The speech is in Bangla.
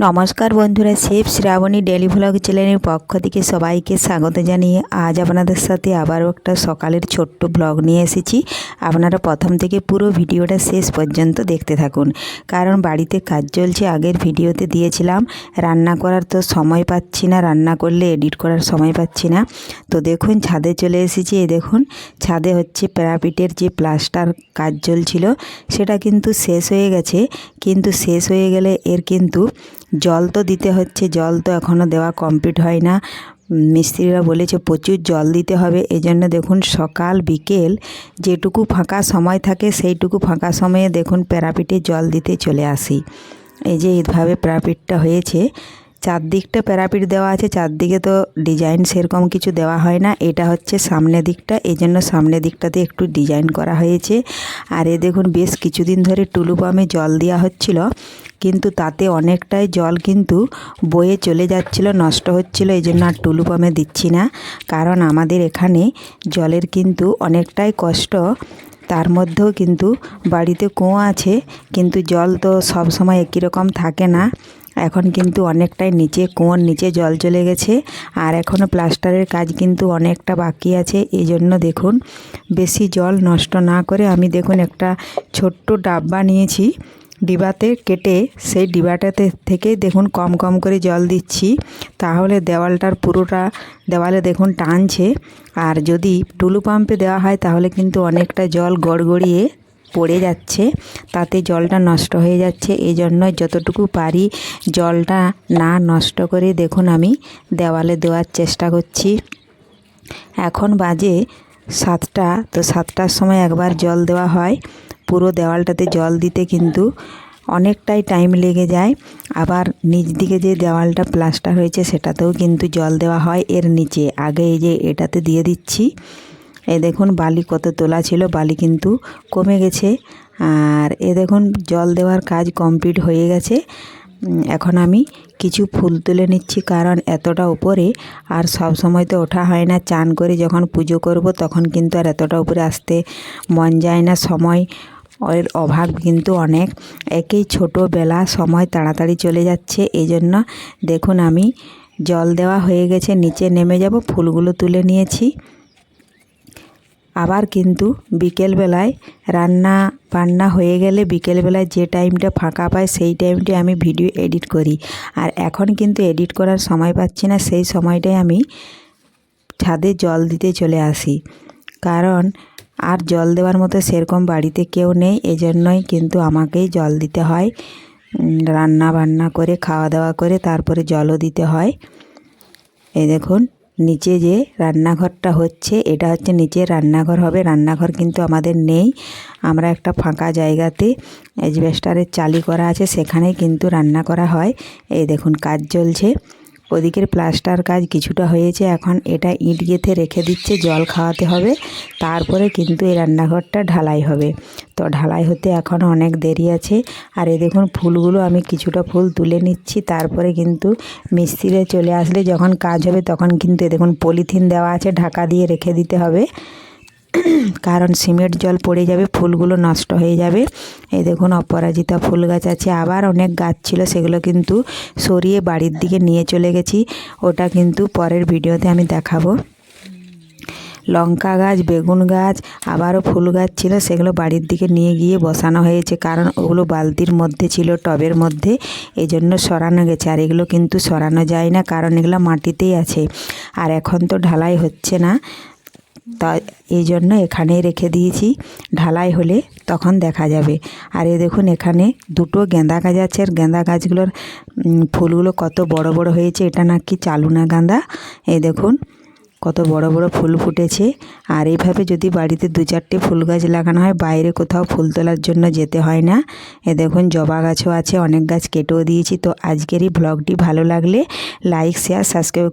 নমস্কার বন্ধুরা, শেফ শ্রাবণী ডেলি ভ্লগ চ্যানেলের পক্ষ থেকে সবাইকে স্বাগত জানিয়ে আজ আপনাদের সাথে আবারও একটা সকালের ছোট্ট ব্লগ নিয়ে এসেছি। আপনারা প্রথম থেকে পুরো ভিডিওটা শেষ পর্যন্ত দেখতে থাকুন, কারণ বাড়িতে কাজ চলছে। আগের ভিডিওতে দিয়েছিলাম রান্না করার তো সময় পাচ্ছি না, রান্না করলে এডিট করার সময় পাচ্ছি না। তো দেখুন ছাদে চলে এসেছি। এই দেখুন ছাদে হচ্ছে প্যারাপিটের যে প্লাস্টার কাজ চলছিল সেটা কিন্তু শেষ হয়ে গেছে, কিন্তু শেষ হয়ে গেলে এর কিন্তু জল তো দিতে হচ্ছে। জল তো এখনও দেওয়া কমপ্লিট হয় না। মিস্ত্রিরা বলেছে প্রচুর জল দিতে হবে। এই জন্য দেখুন সকাল বিকেল যেটুকু ফাঁকা সময় থাকে সেইটুকু ফাঁকা সময়ে দেখুন প্যারাপিটে জল দিতে চলে আসি। এই যে এইভাবে প্যারাপিটটা হয়েছে, চারদিকটা প্যারাপিট দেওয়া আছে, চারদিকে তো ডিজাইন সেরকম কিছু দেওয়া হয় না। এটা হচ্ছে সামনের দিকটা, এই জন্য সামনের দিকটাতে একটু ডিজাইন করা হয়েছে। আর এ দেখুন বেশ কিছুদিন ধরে টুলু পাম্পে জল দেওয়া হচ্ছিল, কিন্তু তাতে অনেকটাই জল কিন্তু বয়ে চলে যাচ্ছিল, নষ্ট হচ্ছিল। এই জন্য আর টুলু পাম্পে দিচ্ছি না, কারণ আমাদের এখানে জলের কিন্তু অনেকটাই কষ্ট। তার মধ্যেও কিন্তু বাড়িতে কুয়ো আছে, কিন্তু জল তো সব সময় একই রকম থাকে না। এখন কিন্তু অনেকটাই নিচে, কুয়োর নিচে জল চলে গেছে। আর এখনও প্লাস্টারের কাজ কিন্তু অনেকটা বাকি আছে। এই জন্য দেখুন বেশি জল নষ্ট না করে আমি দেখুন একটা ছোট্ট ডাব্বা নিয়েছি, ডিবাতে কেটে সেই ডিবাটাতে থেকে দেখুন কম কম করে জল দিচ্ছি। তাহলে দেওয়ালটার পুরোটা দেওয়ালে দেখুন টানছে। আর যদি টুলু পাম্পে দেওয়া হয় তাহলে কিন্তু অনেকটা জল গড়গড়িয়ে পড়ে যাচ্ছে, তাতে জলটা নষ্ট হয়ে যাচ্ছে। এই জন্য যতটুকু পারি জলটা না নষ্ট করে দেখুন আমি দেওয়ালে দেওয়ার চেষ্টা করছি। এখন বাজে 7টা, তো 7টার সময় একবার জল দেওয়া হয়। পুরো দেওয়ালটাতে জল দিতে কিন্তু অনেকটাই টাইম লেগে যায়। আবার নিচ দিকে যে দেওয়ালটা প্লাস্টার হয়েছে সেটাতেও কিন্তু জল দেওয়া হয় এর নিচে। আগে এই যে এটাতে দিয়ে দিচ্ছি। এই দেখুন বালি কত তোলা ছিল, বালি কিন্তু কমে গেছে। আর এ দেখুন জল দেওয়ার কাজ কমপ্লিট হয়ে গেছে। এখন আমি কিছু ফুল তুলে নিচ্ছি, কারণ এতটা উপরে আর সব সময় তো ওঠা হয় না। চান করে যখন পুজো করব তখন কিন্তু আর এতটা উপরে আসতে মন যায় না, সময় এর অভাব কিন্তু অনেক। একেই ছোটোবেলা, সময় তাড়াতাড়ি চলে যাচ্ছে। এই জন্য দেখুন আমি জল দেওয়া হয়ে গেছে, নিচে নেমে যাব। ফুলগুলো তুলে নিয়েছি। আবার কিন্তু বিকেলবেলায় রান্না বান্না হয়ে গেলে বিকেলবেলায় যে টাইমটা ফাঁকা পাই সেই টাইমটা আমি ভিডিও এডিট করি। আর এখন কিন্তু এডিট করার সময় পাচ্ছি না, সেই সময়টায় আমি ছাদে জল দিতে চলে আসি, কারণ আর জল দেওয়ার মতো সেরকম বাড়িতে কেউ নেই। এজন্যই কিন্তু আমাকেই জল দিতে হয়। রান্না বান্না করে খাওয়া দাওয়া করে তারপরে জলও দিতে হয়। এই দেখুন নিচে যে রান্নাঘরটা হচ্ছে, এটা হচ্ছে নিচে রান্নাঘর হবে। রান্নাঘর কিন্তু আমাদের নেই, আমরা একটা ফাঁকা জায়গাতে অ্যাজবেস্টারের চালি করা আছে, সেখানে কিন্তু রান্না করা হয়। এই দেখুন কাজ চলছে। ওদিকের প্লাস্টার কাজ কিছুটা হয়েছে, এখন এটা ইট গেঁথে রেখে দিচ্ছে, জল খাওয়াতে হবে। তারপরে কিন্তু এই রান্নাঘরটা ঢালাই হবে। তো ঢালাই হতে এখনও অনেক দেরি আছে। আর এই দেখুন ফুলগুলো আমি কিছুটা ফুল তুলে নিচ্ছি। তারপরে কিন্তু মিস্ত্রিরা চলে আসলে যখন কাজ হবে তখন কিন্তু এই দেখুন পলিথিন দেওয়া আছে, ঢাকা দিয়ে রেখে দিতে হবে, কারণ সিমেন্ট জল পড়ে যাবে, ফুলগুলো নষ্ট হয়ে যাবে। এই দেখুন অপরাজিতা ফুল গাছ আছে, আবার অনেক গাছ ছিল, সেগুলো কিন্তু সরিয়ে বাড়ির দিকে নিয়ে চলে গেছি। ওটা কিন্তু পরের ভিডিওতে আমি দেখাবো। লঙ্কা গাছ, বেগুন গাছ, আবারও ফুল গাছ ছিল, সেগুলো বাড়ির দিকে নিয়ে গিয়ে বসানো হয়েছে, কারণ ওগুলো বালতির মধ্যে ছিল, টবের মধ্যে, এই জন্য সরানো গেছে। আর এগুলো কিন্তু সরানো যায় না, কারণ এগুলো মাটিতেই আছে। আর এখন তো ঢালাই হচ্ছে না, তাই এই জন্য এখানেই রেখে দিয়েছি, ঢালাই হলে তখন দেখা যাবে। আর এই দেখুন এখানে দুটো গেঁদা গাছ আছে, আর গেঁদা গাছগুলোর ফুলগুলো কত বড় বড় হয়েছে। এটা নাকি চালুনা গাঁদা। এই দেখুন কত বড় বড় ফুল ফুটেছে। আর এইভাবে যদি বাড়িতে 2-4টে ফুল গাছ লাগানো হয়, বাইরে কোথাও ফুল তোলার জন্য যেতে হয় না। এ দেখুন জবা গাছও আছে, অনেক গাছ কেটেও দিয়েছি। তো আজকের এই ব্লগটি ভালো লাগলে লাইক, শেয়ার, সাবস্ক্রাইব